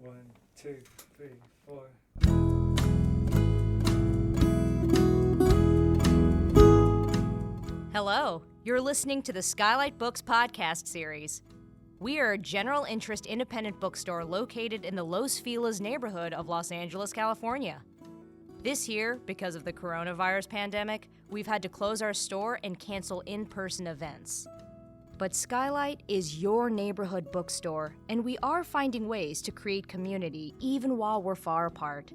One, two, three, four. Hello, you're listening to the Skylight Books podcast series. We are a general interest independent bookstore located in the Los Feliz neighborhood of Los Angeles, California. This year, because of the coronavirus pandemic, we've had to close our store and cancel in-person events. But Skylight is your neighborhood bookstore, and we are finding ways to create community even while we're far apart.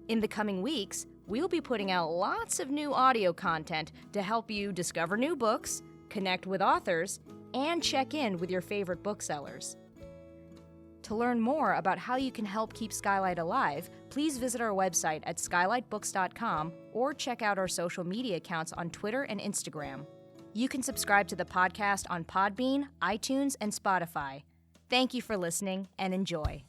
In the coming weeks, we'll be putting out lots of new audio content to help you discover new books, connect with authors, and check in with your favorite booksellers. To learn more about how you can help keep Skylight alive, please visit our website at skylightbooks.com or check out our social media accounts on Twitter and Instagram. You can subscribe to the podcast on Podbean, iTunes, and Spotify. Thank you for listening and enjoy.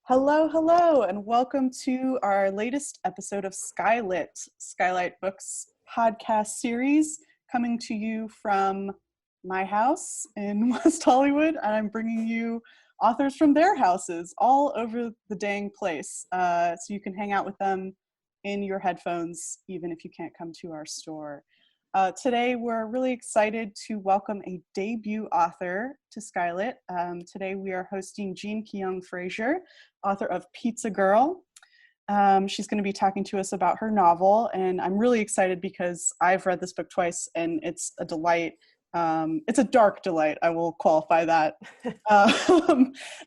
Hello, and welcome to our latest episode of Skylight Books podcast series, coming to you from my house in West Hollywood, and I'm bringing you authors from their houses all over the dang place, so you can hang out with them in your headphones, even if you can't come to our store. Today, we're really excited to welcome a debut author to Skylight. Today, we are hosting Kyoung Frazier, author of Pizza Girl. She's going to be talking to us about her novel, and I'm really excited because I've read this book twice, and it's a delight. It's a dark delight, I will qualify that.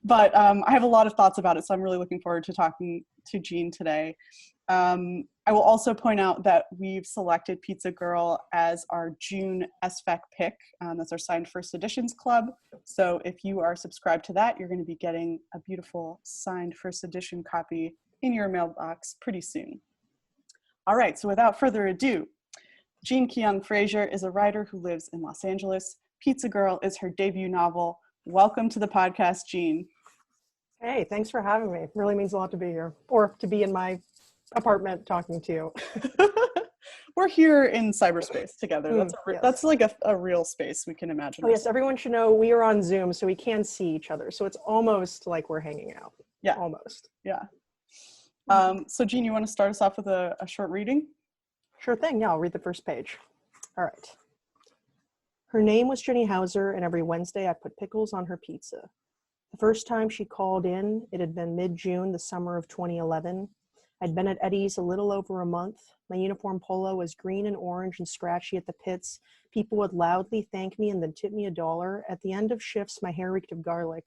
But I have a lot of thoughts about it, so I'm really looking forward to talking to Jean today. I will also point out that we've selected Pizza Girl as our June SFAC pick. That's our signed first editions club. So if you are subscribed to that, you're going to be getting a beautiful signed first edition copy in your mailbox pretty soon. All right, so without further ado, Kyoung Frazier is a writer who lives in Los Angeles. Pizza Girl is her debut novel. Welcome to the podcast, Jean. Hey, thanks for having me. It really means a lot to be here, or to be in my apartment talking to you. We're here in cyberspace together. Yes. That's like a real space we can imagine. Oh yes, everyone should know we are on Zoom, so we can see each other. So it's almost like we're hanging out. Yeah. Almost. Yeah. So Jean, you want to start us off with a short reading? Sure thing. Yeah, I'll read the first page. All right. Her name was Jenny Hauser, and every Wednesday I put pickles on her pizza. The first time she called in, it had been mid-June, the summer of 2011. I'd been at Eddie's a little over a month. My uniform polo was green and orange and scratchy at the pits. People would loudly thank me and then tip me $1. At the end of shifts, my hair reeked of garlic.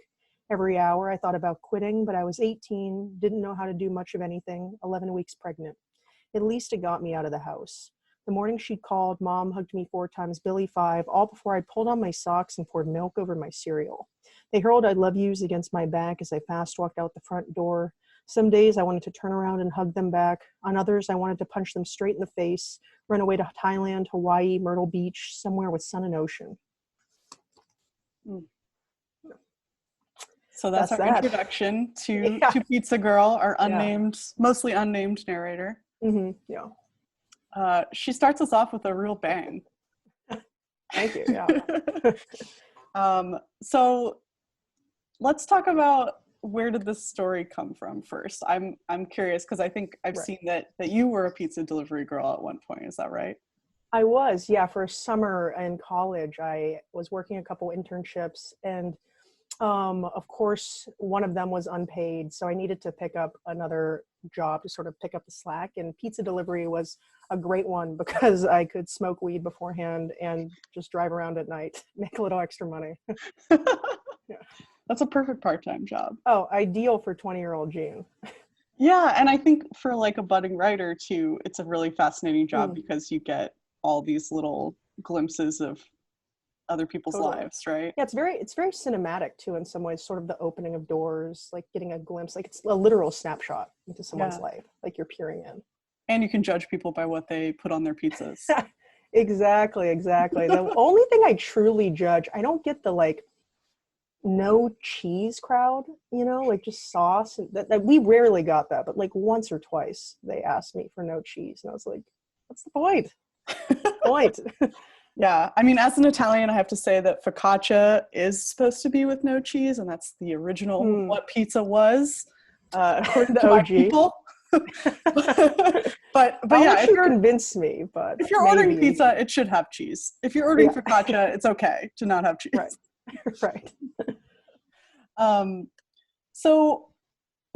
Every hour I thought about quitting, but I was 18, didn't know how to do much of anything, 11 weeks pregnant. At least it got me out of the house. The morning she called, Mom hugged me 4 times, Billy 5, all before I pulled on my socks and poured milk over my cereal. They hurled I love yous against my back as I fast walked out the front door. Some days I wanted to turn around and hug them back. On others, I wanted to punch them straight in the face, run away to Thailand, Hawaii, Myrtle Beach, somewhere with sun and ocean. So that's our introduction to Pizza Girl, our mostly unnamed narrator. Mm-hmm. Yeah. She starts us off with a real bang. Thank you. Yeah. So let's talk about, where did this story come from first? I'm curious because I think I've seen that you were a pizza delivery girl at one point. Is that right? I was, yeah. For a summer in college, I was working a couple internships, and of course, one of them was unpaid, so I needed to pick up another job to sort of pick up the slack, and pizza delivery was a great one because I could smoke weed beforehand and just drive around at night, make a little extra money. Yeah. That's a perfect part-time job. Oh, ideal for 20-year-old Jean. Yeah, and I think for like a budding writer too, it's a really fascinating job because you get all these little glimpses of other people's lives, right? Yeah, it's very cinematic too in some ways, sort of the opening of doors, like getting a glimpse, like it's a literal snapshot into someone's life, like you're peering in. And you can judge people by what they put on their pizzas. Exactly. The only thing I truly judge, I don't get the like no cheese crowd, like just sauce. And that we rarely got that, but like once or twice they asked me for no cheese, and I was like, what's the point? Yeah, I mean, as an Italian, I have to say that focaccia is supposed to be with no cheese, and that's the original what pizza was, according The to my OG. people. but I'll yeah, let you convince me, but if you're maybe. ordering pizza, it should have cheese. If you're ordering focaccia, it's okay to not have cheese. Right. Right. So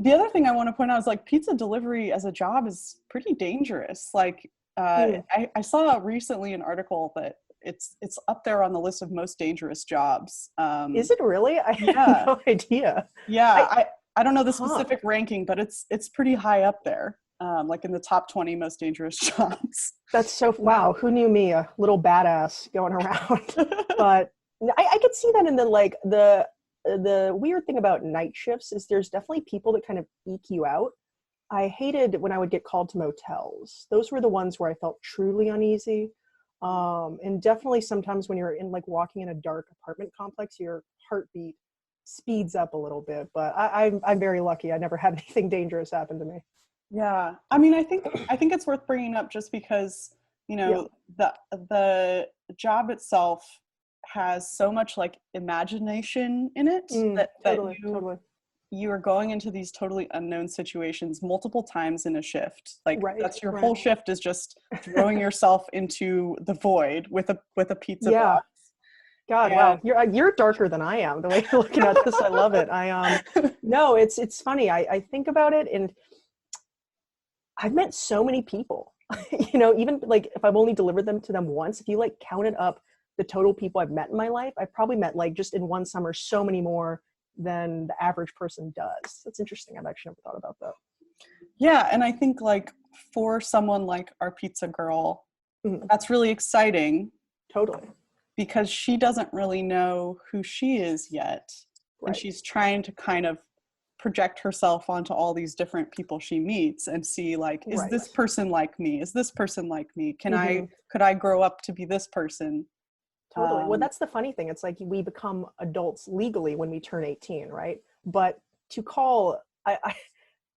the other thing I want to point out is like pizza delivery as a job is pretty dangerous. Like I saw recently an article that it's up there on the list of most dangerous jobs. Is it really? I had no idea. Yeah, I don't know the specific ranking, but it's pretty high up there, like in the top 20 most dangerous jobs. That's so, wow, who knew me, a little badass going around. But I could see that in the weird thing about night shifts is there's definitely people that kind of eke you out. I hated when I would get called to motels. Those were the ones where I felt truly uneasy. And definitely sometimes when you're in like walking in a dark apartment complex, your heartbeat speeds up a little bit. But I'm very lucky. I never had anything dangerous happen to me. Yeah, I mean, I think it's worth bringing up just because, you know, the job itself has so much like imagination in it that you are going into these totally unknown situations multiple times in a shift. Like that's your whole shift is just throwing yourself into the void with a pizza box. God, wow, you're darker than I am. The way you're looking at this, I love it. No, it's funny. I think about it, and I've met so many people. You know, even like if I've only delivered them to them once, if you like counted up the total people I've met in my life, I've probably met like just in one summer so many more than the average person does. That's interesting. I've actually never thought about that. Yeah, and I think like for someone like our pizza girl, that's really exciting. Totally. Because she doesn't really know who she is yet. And she's trying to kind of project herself onto all these different people she meets and see like, is this person like me? Is this person like me? Could I grow up to be this person? Totally. Well, that's the funny thing. It's like we become adults legally when we turn 18, right? But to call, I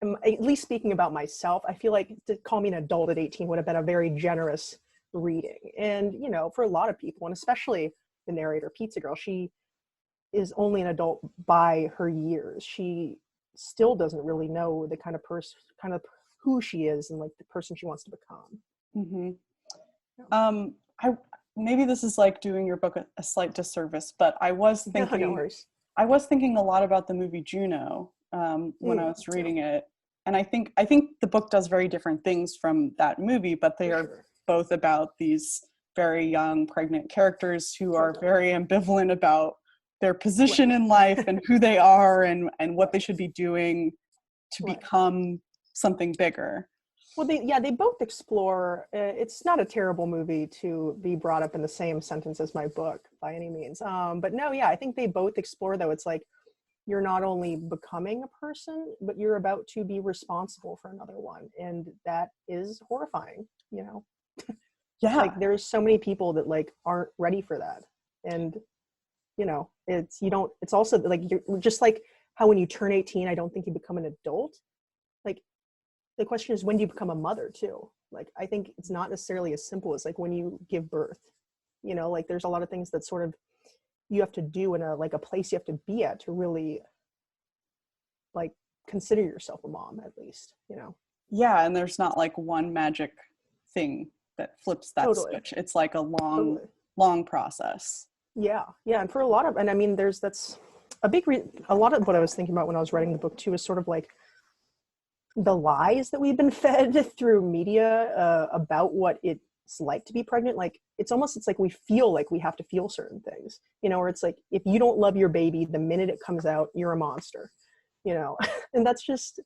am at least speaking about myself, I feel like to call me an adult at 18 would have been a very generous reading. And, you know, for a lot of people, and especially the narrator, Pizza Girl, she is only an adult by her years. She still doesn't really know the kind of person, kind of who she is and like the person she wants to become. Maybe this is like doing your book a slight disservice, but I was thinking a lot about the movie Juno when I was reading it. And I think the book does very different things from that movie, but they are both about these very young pregnant characters who are very ambivalent about their position in life and who they are and what they should be doing to become something bigger. Well, they both explore, it's not a terrible movie to be brought up in the same sentence as my book by any means. But no, I think they both explore, though, it's like you're not only becoming a person, but you're about to be responsible for another one. And that is horrifying, you know? Yeah. Like there's so many people that like aren't ready for that. And, you know, it's also like, you're just like how when you turn 18, I don't think you become an adult. Like, the question is, when do you become a mother too? Like, I think it's not necessarily as simple as like when you give birth, you know, like there's a lot of things that sort of you have to do in a place you have to be at to really like consider yourself a mom, at least, you know? Yeah. And there's not like one magic thing that flips that switch. It's like a long process. Yeah. And for a lot of, and I mean, that's a big, a lot of what I was thinking about when I was writing the book too, is sort of like the lies that we've been fed through media about what it's like to be pregnant. Like it's like we feel like we have to feel certain things, you know, or it's like, if you don't love your baby the minute it comes out, you're a monster, you know? And that's just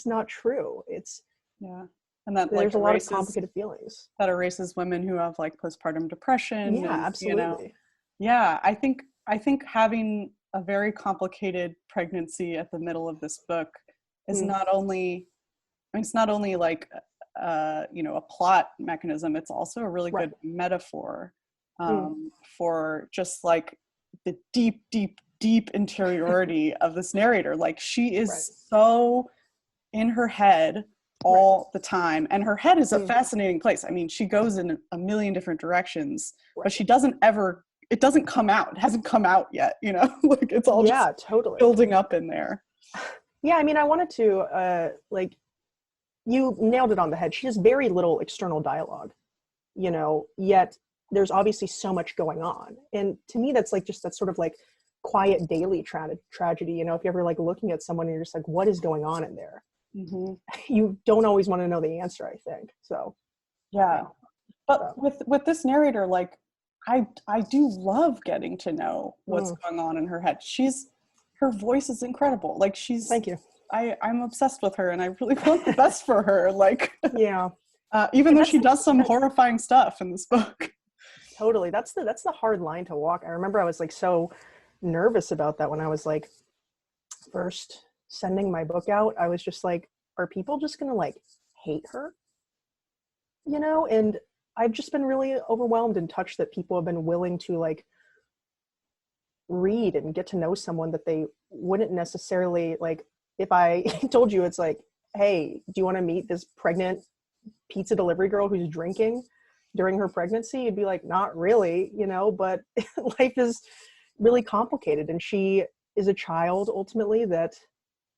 not true. And that there's a lot of complicated feelings that erases women who have like postpartum depression. Yeah, absolutely. You know, yeah, I think having a very complicated pregnancy at the middle of this book is not only like you know, a plot mechanism, it's also a really good metaphor for just like the deep interiority of this narrator. Like she is so in her head all the time. And her head is a fascinating place. I mean, she goes in a million different directions, but she doesn't ever, it doesn't come out. It hasn't come out yet, you know? Like it's all just totally building up in there. Yeah, I mean, I wanted to, like, you nailed it on the head. She has very little external dialogue, you know, yet there's obviously so much going on. And to me, that's like just that sort of like quiet daily tragedy, you know, if you're ever like looking at someone and you're just like, what is going on in there? You don't always want to know the answer, I think. So, yeah. But with this narrator, like, I do love getting to know what's going on in her head. Her voice is incredible. Like thank you. I'm obsessed with her and I really want the best for her. Like, yeah. Even though she does some horrifying stuff in this book. Totally. That's the hard line to walk. I remember I was like so nervous about that when I was like first sending my book out. I was just like, are people just going to like hate her? You know, and I've just been really overwhelmed and touched that people have been willing to like read and get to know someone that they wouldn't necessarily like. If I told you it's like, hey, do you want to meet this pregnant pizza delivery girl who's drinking during her pregnancy? You'd be like, not really, you know, but life is really complicated. And she is a child ultimately that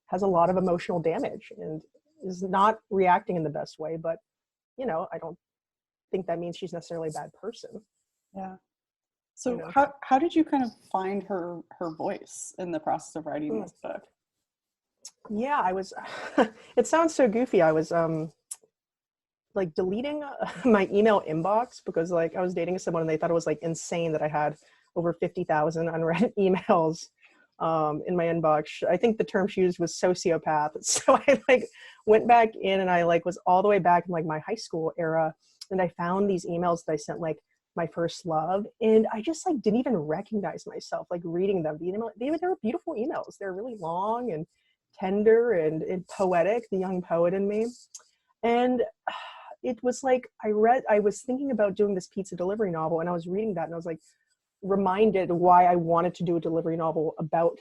has a lot of emotional damage and is not reacting in the best way. But, you know, I don't think that means she's necessarily a bad person. Yeah. So you know? how did you kind of find her voice in the process of writing this book? Yeah, I was, it sounds so goofy. I was like deleting my email inbox because like I was dating someone and they thought it was like insane that I had over 50,000 unread emails in my inbox. I think the term she used was sociopath. So I like went back in and I like was all the way back in like my high school era and I found these emails that I sent like my first love and I just like didn't even recognize myself like reading them. They were beautiful emails. They're really long and tender and poetic, the young poet in me. And it was like I was thinking about doing this pizza delivery novel and I was reading that and I was like reminded why I wanted to do a delivery novel about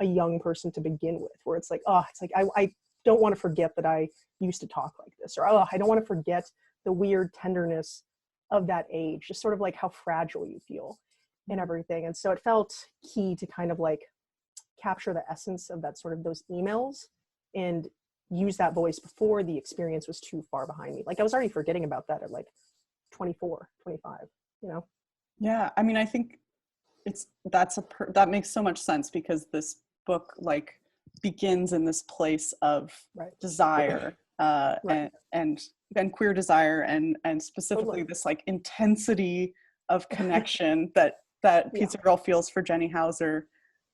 a young person to begin with, where it's like, I don't want to forget that I used to talk like this, or I don't want to forget the weird tenderness of that age, just sort of like how fragile you feel and everything. And so it felt key to kind of like capture the essence of that sort of those emails and use that voice before the experience was too far behind me. Like I was already forgetting about that at like 24, 25, you know? Yeah. I mean, I think that makes so much sense because this book like begins in this place of desire, and queer desire and specifically this like intensity of connection that Pizza Girl feels for Jenny Hauser,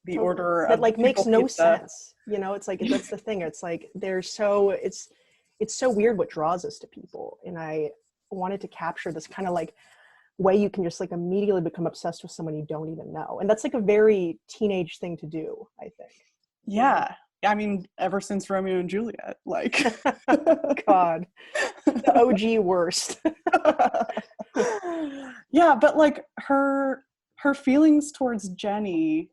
the orderer that of like makes no pizza. sense, you know? It's like that's the thing, it's like it's so weird what draws us to people, and I wanted to capture this kind of like way you can just like immediately become obsessed with someone you don't even know, and that's like a very teenage thing to do, I think. Yeah. I mean, ever since Romeo and Juliet, like God, the OG worst. Yeah, but like her feelings towards Jenny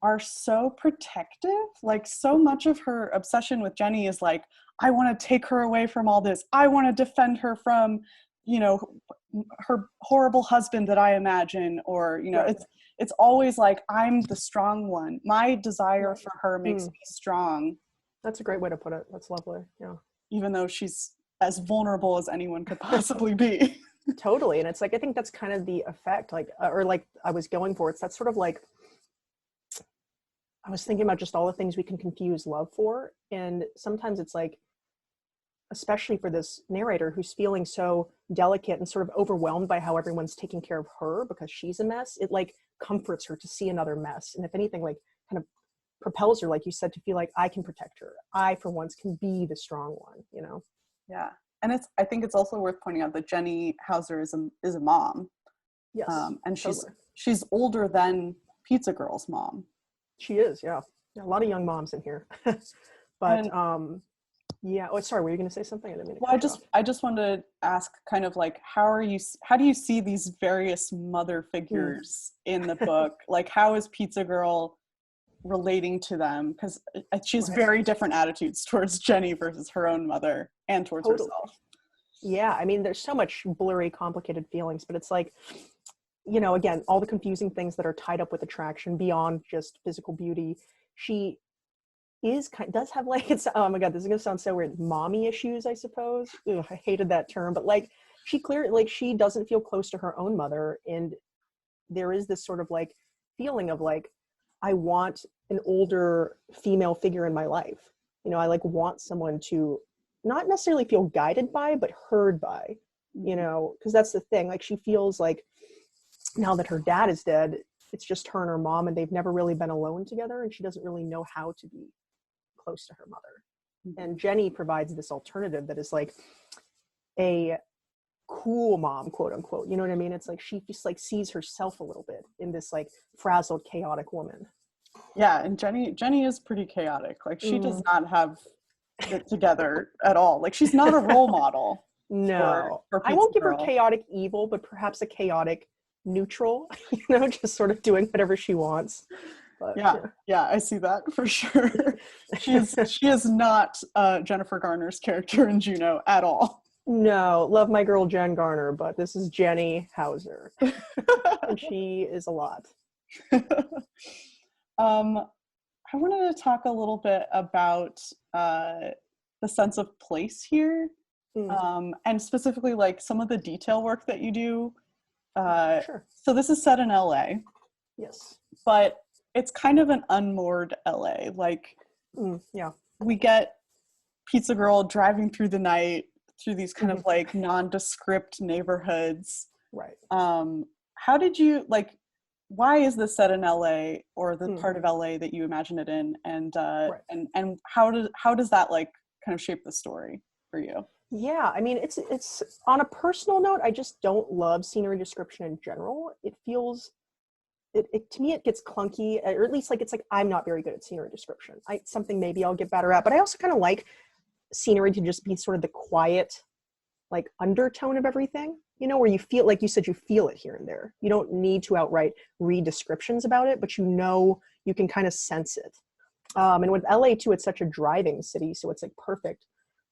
are so protective. Like so much of her obsession with Jenny is like, I want to take her away from all this. I want to defend her from, you know, her horrible husband that I imagine, or, you know, it's always like, I'm the strong one. My desire for her makes me strong. That's a great way to put it. That's lovely. Yeah. Even though she's as vulnerable as anyone could possibly be. Totally. And it's like, I think that's kind of the effect, like, or like I was going for, it's that sort of like, I was thinking about just all the things we can confuse love for. And sometimes it's like, especially for this narrator who's feeling so delicate and sort of overwhelmed by how everyone's taking care of her because she's a mess, it like comforts her to see another mess. And if anything, like kind of propels her, like you said, to feel like I can protect her. I, for once, can be the strong one, you know? Yeah. And I think it's also worth pointing out that Jenny Hauser is a mom. Yes. And she's older than Pizza Girl's mom. She is, yeah. A lot of young moms in here. But yeah. Oh, sorry. Were you going to say something? I didn't mean to cut you off. I just wanted to ask kind of like, how do you see these various mother figures in the book? Like, how is Pizza Girl relating to them, because she has Right. very different attitudes towards Jenny versus her own mother and towards Totally. herself. Yeah, I mean, there's so much blurry, complicated feelings, but it's like, you know, again, all the confusing things that are tied up with attraction beyond just physical beauty. She does have like, it's, oh my God, this is gonna sound so weird, mommy issues, I suppose. Ugh, I hated that term, but like, she clearly, like, she doesn't feel close to her own mother, and there is this sort of like feeling of like, I want an older female figure in my life. You know, I like want someone to not necessarily feel guided by, but heard by, you know, because that's the thing. Like, she feels like now that her dad is dead, it's just her and her mom, and they've never really been alone together, and she doesn't really know how to be close to her mother. And Jenny provides this alternative that is like a cool mom, quote unquote. You know what I mean? It's like she just like sees herself a little bit in this like frazzled, chaotic woman. Yeah, and Jenny is pretty chaotic. Like, she does not have it together at all. Like, she's not a role model. No, for I won't Pizza give her Girl. chaotic evil, but perhaps a chaotic neutral, you know, just sort of doing whatever she wants. But, yeah, I see that for sure. She is not Jennifer Garner's character in Juno at all. No, love my girl Jen Garner, but this is Jenny Hauser, and she is a lot. I wanted to talk a little bit about the sense of place here, and specifically like some of the detail work that you do. Sure. So this is set in LA. Yes. But it's kind of an unmoored LA. Like, yeah. we get Pizza Girl driving through the night through these kind of like nondescript neighborhoods. Right. How did you like? Why is this set in LA, or the part of LA that you imagine it in? And and how does that like kind of shape the story for you? Yeah, I mean, it's on a personal note, I just don't love scenery description in general. It feels, it to me, it gets clunky, or at least like, it's like, I'm not very good at scenery description. Something maybe I'll get better at, but I also kind of like scenery to just be sort of the quiet, like undertone of everything, you know, where you feel, like you said, you feel it here and there. You don't need to outright read descriptions about it, but you know, you can kind of sense it. And with LA too, it's such a driving city, so it's like perfect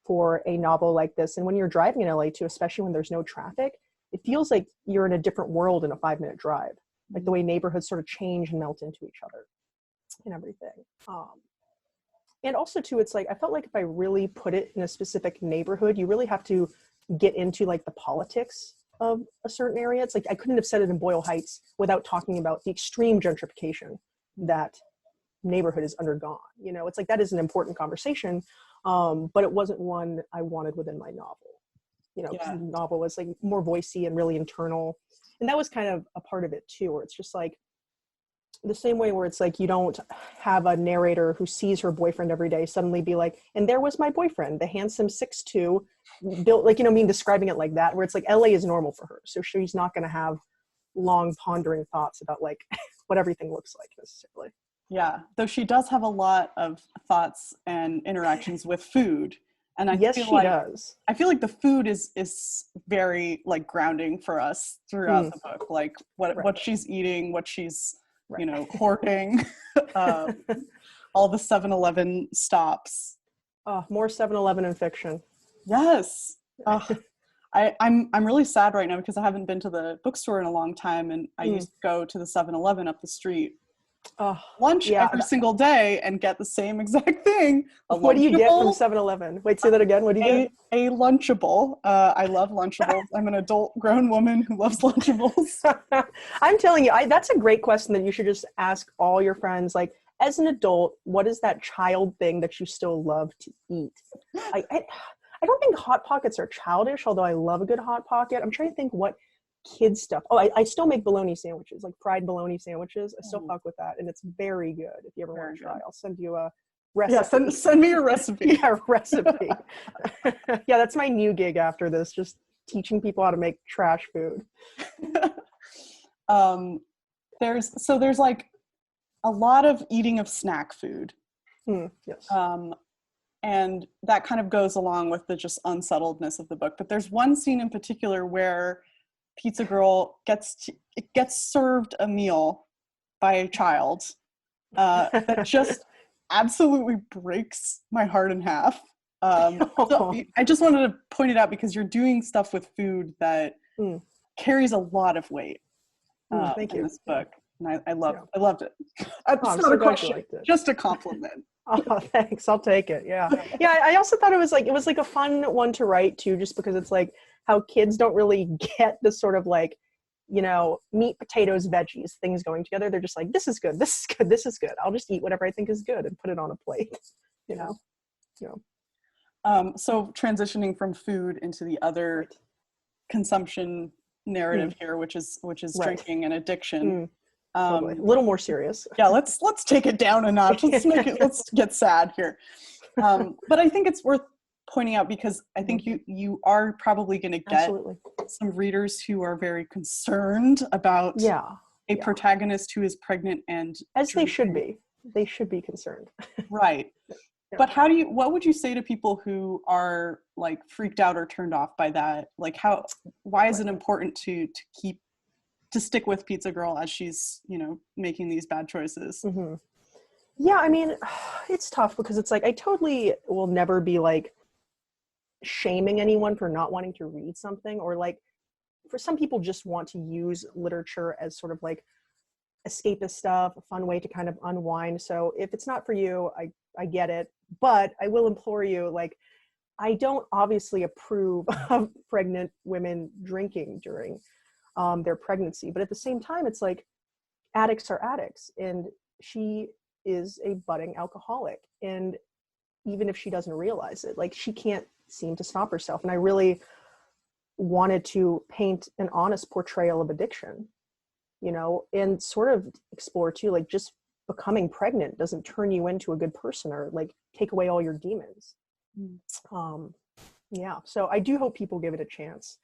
for a novel like this. And when you're driving in LA too, especially when there's no traffic, it feels like you're in a different world in a 5-minute drive. Like the way neighborhoods sort of change and melt into each other and everything. And also too, it's like, I felt like if I really put it in a specific neighborhood, you really have to get into like the politics of a certain area. It's like, I couldn't have said it in Boyle Heights without talking about the extreme gentrification that neighborhood has undergone. You know, it's like, that is an important conversation. But it wasn't one I wanted within my novel, you know, because the novel was like more voicey and really internal. And that was kind of a part of it too, where it's just like the same way where it's like, you don't have a narrator who sees her boyfriend every day suddenly be like, and there was my boyfriend, the handsome 6'2", built, like, you know, describing it like that, where it's like LA is normal for her. So she's not going to have long pondering thoughts about like what everything looks like necessarily. Yeah, though she does have a lot of thoughts and interactions with food. And I does. I feel like the food is very like grounding for us throughout the book. Like what she's eating, what she's, you know, hoarding, all the 7-Eleven stops. More 7-Eleven in fiction. Yes. I'm really sad right now because I haven't been to the bookstore in a long time, and I used to go to the 7-Eleven up the street. Lunch every single day and get the same exact thing. What do you get from 7-Eleven? Wait, say that again. What do you get? A Lunchable. I love Lunchables. I'm an adult grown woman who loves Lunchables. I'm telling you, that's a great question that you should just ask all your friends. Like, as an adult, what is that child thing that you still love to eat? I don't think Hot Pockets are childish, although I love a good Hot Pocket. I'm trying to think what kid stuff. I still make bologna sandwiches, like fried bologna sandwiches. I still fuck with that, and it's very good. If you ever want to try, I'll send you a recipe. Yeah, send me a recipe. Yeah, recipe. Yeah, that's my new gig after this, just teaching people how to make trash food. There's like a lot of eating of snack food. Yes. And that kind of goes along with the just unsettledness of the book. But there's one scene in particular where Pizza Girl gets served a meal by a child, that just absolutely breaks my heart in half. So I just wanted to point it out because you're doing stuff with food that carries a lot of weight Thank in you. this book. And I loved it. It's I'm not so a glad you question, liked it. just a compliment. Oh, thanks. I'll take it. Yeah. Yeah. I also thought it was like a fun one to write too, just because it's like how kids don't really get the sort of like, you know, meat, potatoes, veggies, things going together. They're just like, this is good. This is good. This is good. I'll just eat whatever I think is good and put it on a plate, you know? So transitioning from food into the other consumption narrative here, which is drinking and addiction. Totally. A little more serious. Yeah, let's take it down a notch. Let's get sad here. But I think it's worth pointing out because I think you are probably going to get some readers who are very concerned about a protagonist who is pregnant and as drinking. they should be. They should be concerned. Right. But what would you say to people who are like freaked out or turned off by that? Like why is it important to stick with Pizza Girl as she's, you know, making these bad choices? Yeah, I mean, it's tough because it's like, I totally will never be like shaming anyone for not wanting to read something, or like for some people just want to use literature as sort of like escapist stuff, a fun way to kind of unwind. So if it's not for you, I get it, but I will implore you, like, I don't obviously approve of pregnant women drinking during their pregnancy, but at the same time, it's like addicts are addicts, and she is a budding alcoholic, and even if she doesn't realize it, like, she can't seem to stop herself. And I really wanted to paint an honest portrayal of addiction, you know, and sort of explore too, like, just becoming pregnant doesn't turn you into a good person or like take away all your demons. Yeah, so I do hope people give it a chance,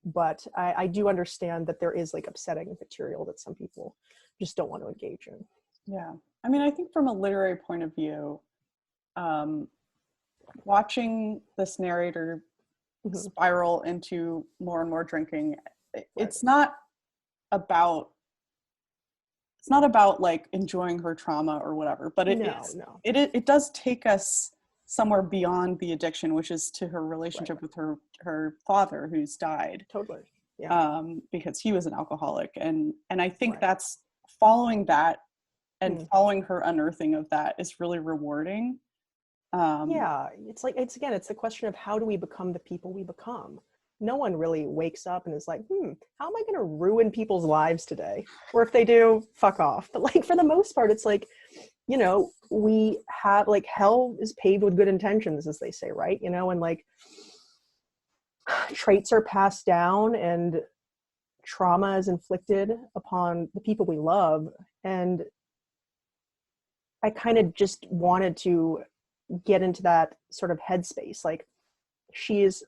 but I do understand that there is like upsetting material that some people just don't want to engage in. Yeah, I mean, I think from a literary point of view, watching this narrator spiral into more and more drinking, it's not about like enjoying her trauma or whatever, but it does take us somewhere beyond the addiction, which is to her relationship with her father, who's died. Totally. Yeah. Because he was an alcoholic, and I think that's following that and following her unearthing of that is really rewarding. Yeah, it's like, it's the question of how do we become the people we become? No one really wakes up and is like, how am I going to ruin people's lives today? Or if they do, fuck off. But like, for the most part, it's like, you know, we have like, hell is paved with good intentions, as they say, right? You know, and like traits are passed down and trauma is inflicted upon the people we love. And I kind of just wanted to get into that sort of headspace. Like, she is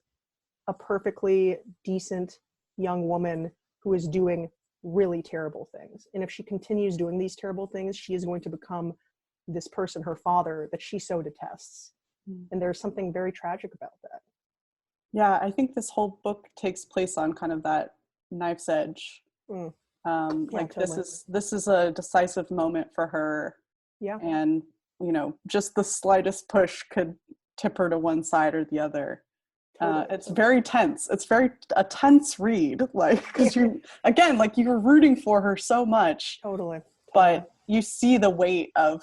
a perfectly decent young woman who is doing really terrible things. And if she continues doing these terrible things, she is going to become this person, her father, that she so detests. And there's something very tragic about that. Yeah, I think this whole book takes place on kind of that knife's edge. Like, totally. This is a decisive moment for her. Yeah. And, you know, just the slightest push could tip her to one side or the other. It's very tense. It's a tense read, like, because you were rooting for her so much. Totally. But you see the weight of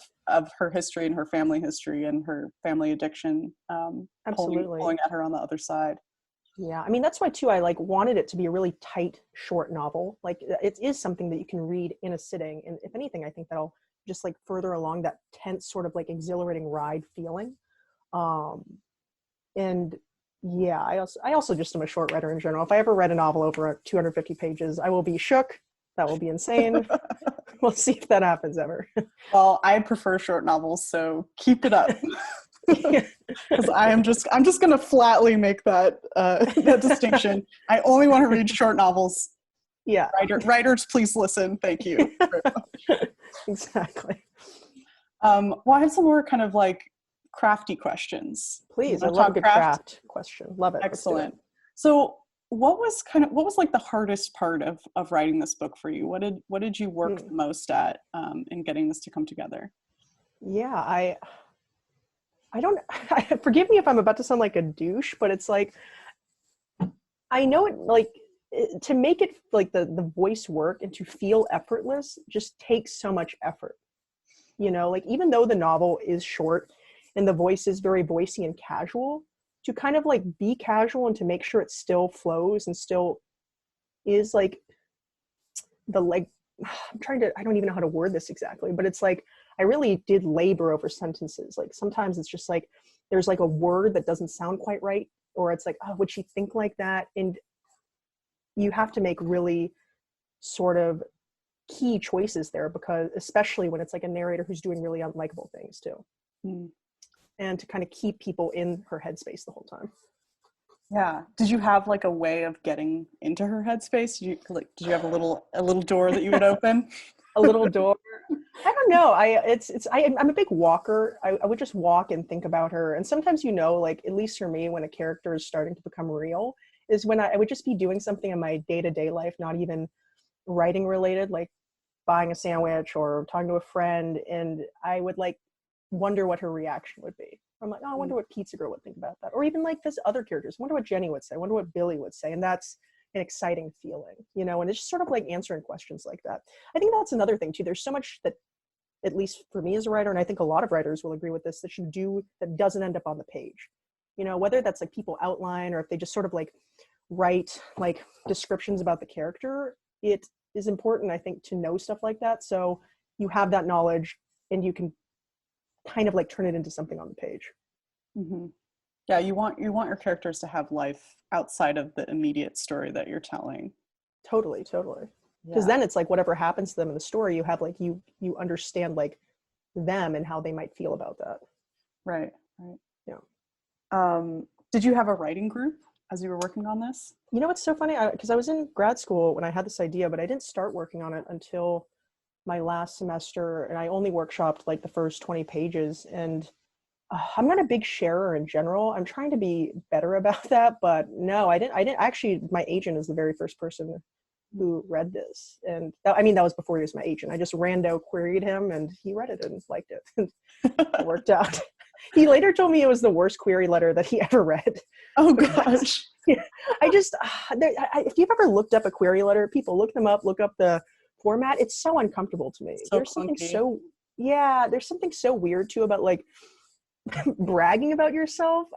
her history and her family history and her family addiction pulling at her on the other side. Yeah, I mean, that's why too I like wanted it to be a really tight, short novel. Like, it is something that you can read in a sitting, and if anything, I think that'll just like further along that tense sort of like exhilarating ride feeling. And yeah, I also just am a short writer in general. If I ever read a novel over 250 pages, I will be shook. That will be insane. We'll see if that happens ever. Well, I prefer short novels, so keep it up. Because I'm just going to flatly make that distinction. I only want to read short novels. Yeah. Writers, please listen. Thank you. Exactly. Well, I have some more kind of like crafty questions. Please, I love a good craft question. Love it. Excellent. So what was like the hardest part of writing this book for you? What did you work the most at in getting this to come together? Yeah, I don't, forgive me if I'm about to sound like a douche, but it's like, I know it, like, to make it like the voice work and to feel effortless just takes so much effort. You know, like even though the novel is short and the voice is very voicey and casual, to kind of like be casual and to make sure it still flows and still is like the like, I don't even know how to word this exactly, but it's like, I really did labor over sentences. Like sometimes it's just like, there's like a word that doesn't sound quite right, or it's like, oh, would she think like that? And you have to make really sort of key choices there, because especially when it's like a narrator who's doing really unlikable things too. And to kind of keep people in her headspace the whole time. Yeah. Did you have like a way of getting into her headspace? Did you have a little door that you would open? A little door. I don't know. I'm a big walker. I would just walk and think about her. And sometimes, you know, like at least for me, when a character is starting to become real, is when I would just be doing something in my day-to-day life, not even writing related, like buying a sandwich or talking to a friend, and I would like wonder what her reaction would be. I'm like, oh, I wonder what Pizza Girl would think about that. Or even like this other characters, I wonder what Jenny would say, I wonder what Billy would say. And that's an exciting feeling, you know, and it's just sort of like answering questions like that. I think that's another thing too. There's so much that, at least for me as a writer, and I think a lot of writers will agree with this, that you do that doesn't end up on the page. You know, whether that's like people outline or if they just sort of like write like descriptions about the character, it is important, I think, to know stuff like that. So you have that knowledge and you can kind of like turn it into something on the page. Mm-hmm. Yeah, you want your characters to have life outside of the immediate story that you're telling. Totally. Because then it's like whatever happens to them in the story, you have like you understand like them and how they might feel about that. Right. Yeah. Did you have a writing group as you were working on this? You know, it's so funny, because I was in grad school when I had this idea, but I didn't start working on it until my last semester, and I only workshopped like the first 20 pages. And I'm not a big sharer in general. I'm trying to be better about that, but no, I didn't actually. My agent is the very first person who read this, and that was before he was my agent. I just rando queried him, and he read it and liked it, and it worked out. He later told me it was the worst query letter that he ever read. Oh gosh. Yeah, if you've ever looked up a query letter, people look them up, look up the format. It's so uncomfortable to me. There's something so weird too about like bragging about yourself.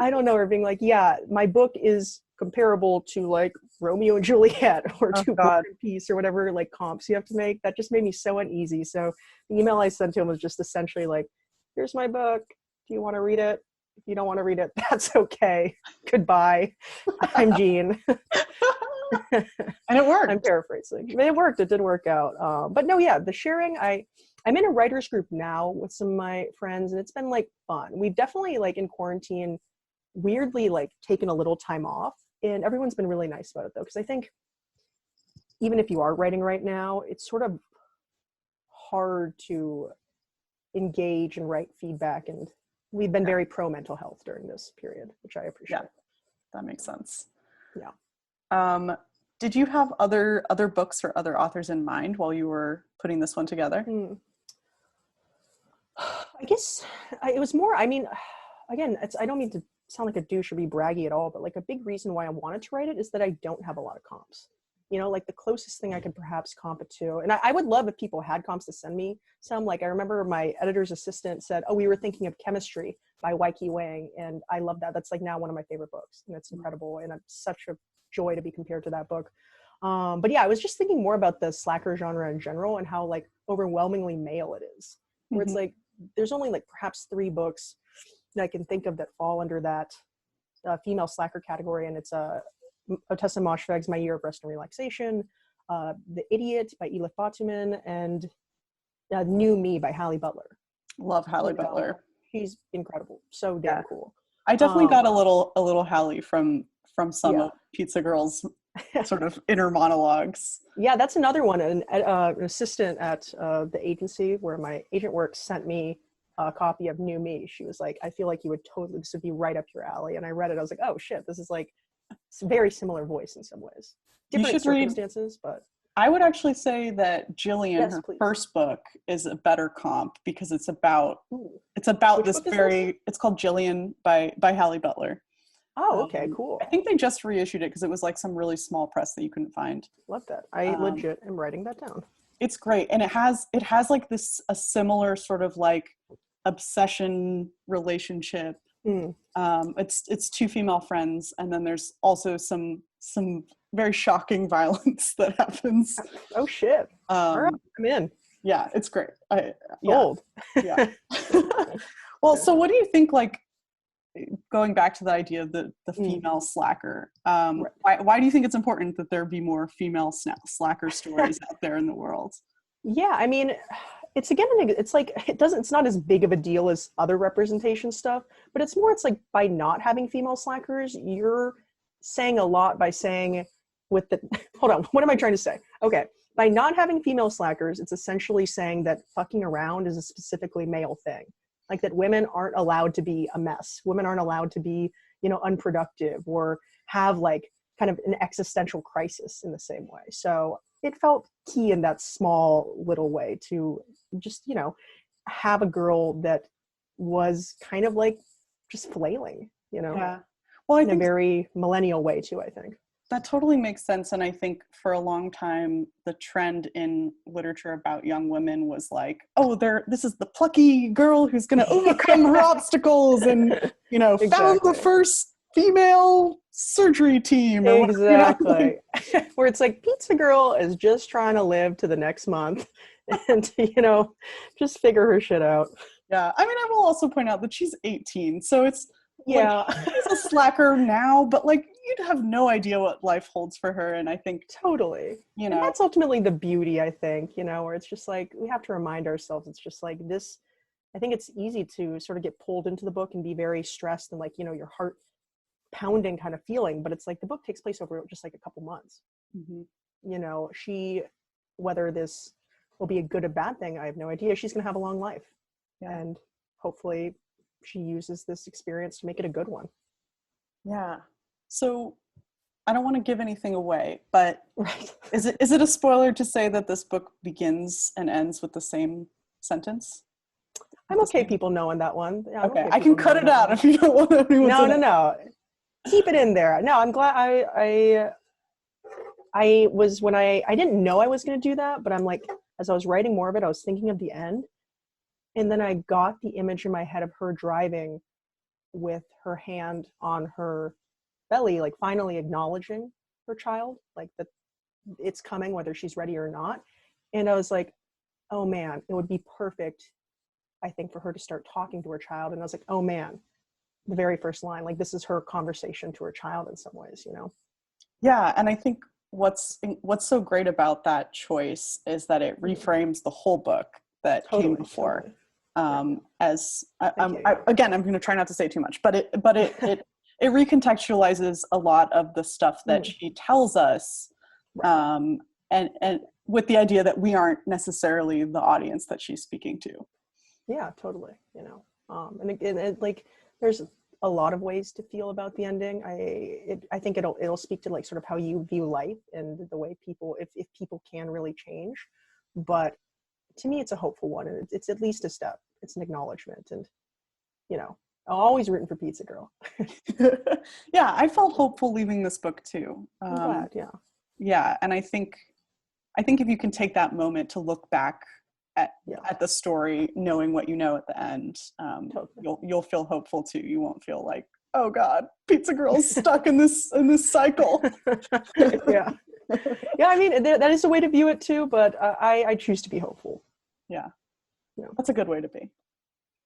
I don't know, or being like, yeah, my book is comparable to like Romeo and Juliet or to War and Peace or whatever like comps you have to make. That just made me so uneasy. So the email I sent to him was just essentially like, here's my book. Do you want to read it? If you don't want to read it, that's okay. Goodbye. I'm Jean. And it worked. I'm paraphrasing. It worked. It did work out. But no, yeah, the sharing, I'm in a writer's group now with some of my friends, and it's been like fun. We've definitely like in quarantine, weirdly like taken a little time off, and everyone's been really nice about it though. Because I think even if you are writing right now, it's sort of hard to engage and write feedback, and we've been very pro mental health during this period, which I appreciate. Yeah, that makes sense. Yeah. Did you have other books or other authors in mind while you were putting this one together? I guess it was more, I mean, again, I don't mean to sound like a douche or be braggy at all, but like a big reason why I wanted to write it is that I don't have a lot of comps. You know, like the closest thing I could perhaps comp it to, and I would love if people had comps to send me some. Like I remember my editor's assistant said, oh, we were thinking of Chemistry by Kyoung, and I love that. That's like now one of my favorite books, and it's incredible, and it's such a joy to be compared to that book. But yeah, I was just thinking more about the slacker genre in general and how like overwhelmingly male it is, where it's like there's only like perhaps 3 books that I can think of that fall under that female slacker category, and it's Otessa Moshfegh's My Year of Rest and Relaxation, The Idiot by Elif Batuman, and New Me by Hallie Butler. Love Hallie Butler. She's incredible. So damn cool. I definitely got a little Hallie from some of Pizza Girl's sort of inner monologues. Yeah, that's another one. An assistant at the agency where my agent works sent me a copy of New Me. She was like, I feel like this would be right up your alley. And I read it. I was like, oh shit, this is like It's a very similar voice in some ways. Different circumstances, but I would actually say that Jillian, yes, her please. first book, is a better comp because it's about Which this book is very. this? It's called Jillian by Hallie Butler. Oh, okay, cool. I think they just reissued it because it was like some really small press that you couldn't find. Love that. I legit am writing that down. It's great, and it has like a similar sort of like obsession relationship. It's two female friends, and then there's also some very shocking violence that happens. Oh shit! All right, I'm in. Yeah, it's great. Sold. Yeah. Well, so what do you think? Like, going back to the idea of the female slacker, right. why do you think it's important that there be more female slacker stories out there in the world? Yeah, I mean, it's like it's not as big of a deal as other representation stuff, but it's like by not having female slackers, you're saying a lot by saying hold on, what am I trying to say? Okay, by not having female slackers, it's essentially saying that fucking around is a specifically male thing. Like that women aren't allowed to be a mess. Women aren't allowed to be, unproductive or have like kind of an existential crisis in the same way. So it felt key in that small little way to just, have a girl that was kind of like just flailing, Yeah. Well, in a very millennial way too, I think. That totally makes sense. And I think for a long time, the trend in literature about young women was like, oh, this is the plucky girl who's going to overcome her obstacles and, Exactly. found the first female surgery team. Or exactly. Where it's like Pizza Girl is just trying to live to the next month and, just figure her shit out. Yeah. I mean, I will also point out that she's 18. So it's, yeah, like, she's a slacker now, but like you'd have no idea what life holds for her. And I think totally, and that's ultimately the beauty, I think, where it's just like we have to remind ourselves it's just like this. I think it's easy to sort of get pulled into the book and be very stressed and like your heart pounding kind of feeling, but it's like the book takes place over just like a couple months. She, whether this will be a good or bad thing, I have no idea. She's gonna have a long life, and hopefully she uses this experience to make it a good one. Yeah. So I don't want to give anything away, but right. is it a spoiler to say that this book begins and ends with the same sentence? I'm okay people knowing that one. Yeah, okay, I can cut it out if you don't want anyone to know. No. Keep it in there. No, I'm glad I was when I didn't know I was going to do that, but I'm like, as I was writing more of it, I was thinking of the end. And then I got the image in my head of her driving with her hand on her belly, like finally acknowledging her child, like that it's coming, whether she's ready or not. And I was like, oh man, it would be perfect, I think, for her to start talking to her child. And I was like, oh man, the very first line, like this is her conversation to her child in some ways, Yeah, and I think what's so great about that choice is that it reframes the whole book that came before. Totally. As I'm going to try not to say too much, but it recontextualizes a lot of the stuff that she tells us, and with the idea that we aren't necessarily the audience that she's speaking to. Yeah, totally. And again, like there's a lot of ways to feel about the ending. I think it'll speak to like sort of how you view life and the way people, if people can really change, but to me, it's a hopeful one, and it's at least a step. It's an acknowledgement, and I'm always rooting for Pizza Girl. Yeah, I felt hopeful leaving this book too. I'm glad, yeah. Yeah, and I think if you can take that moment to look back at the story, knowing what you know at the end, totally. you'll feel hopeful too. You won't feel like, oh God, Pizza Girl's stuck in this cycle. Yeah. Yeah, I mean, that is a way to view it too, but I choose to be hopeful. Yeah. That's a good way to be.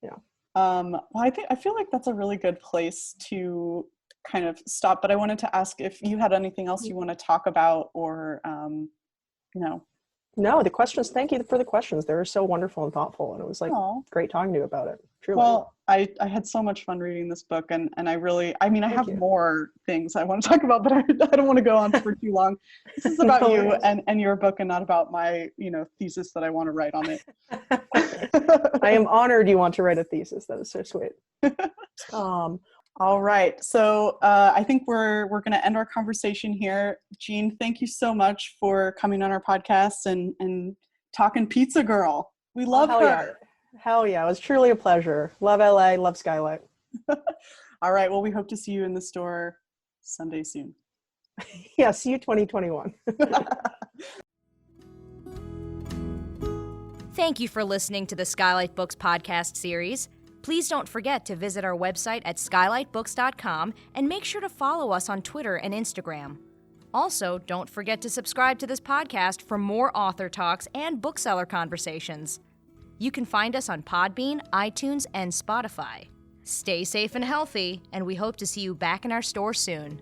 Yeah. Well, I feel like that's a really good place to kind of stop, but I wanted to ask if you had anything else you want to talk about or, No, the questions, thank you for the questions. They were so wonderful and thoughtful, and it was like great talking to you about it. Truly. Well, I had so much fun reading this book, and I really, I have more things I want to talk about, but I don't want to go on for too long. This is about you and your book, and not about my, thesis that I want to write on it. I am honored you want to write a thesis. That is so sweet. All right. So I think we're going to end our conversation here. Jean, thank you so much for coming on our podcast and talking Pizza Girl. We love hell her. Yeah. Hell yeah. It was truly a pleasure. Love LA. Love Skylight. All right. Well, we hope to see you in the store Sunday soon. Yeah. See you 2021. Thank you for listening to the Skylight Books podcast series. Please don't forget to visit our website at skylightbooks.com and make sure to follow us on Twitter and Instagram. Also, don't forget to subscribe to this podcast for more author talks and bookseller conversations. You can find us on Podbean, iTunes, and Spotify. Stay safe and healthy, and we hope to see you back in our store soon.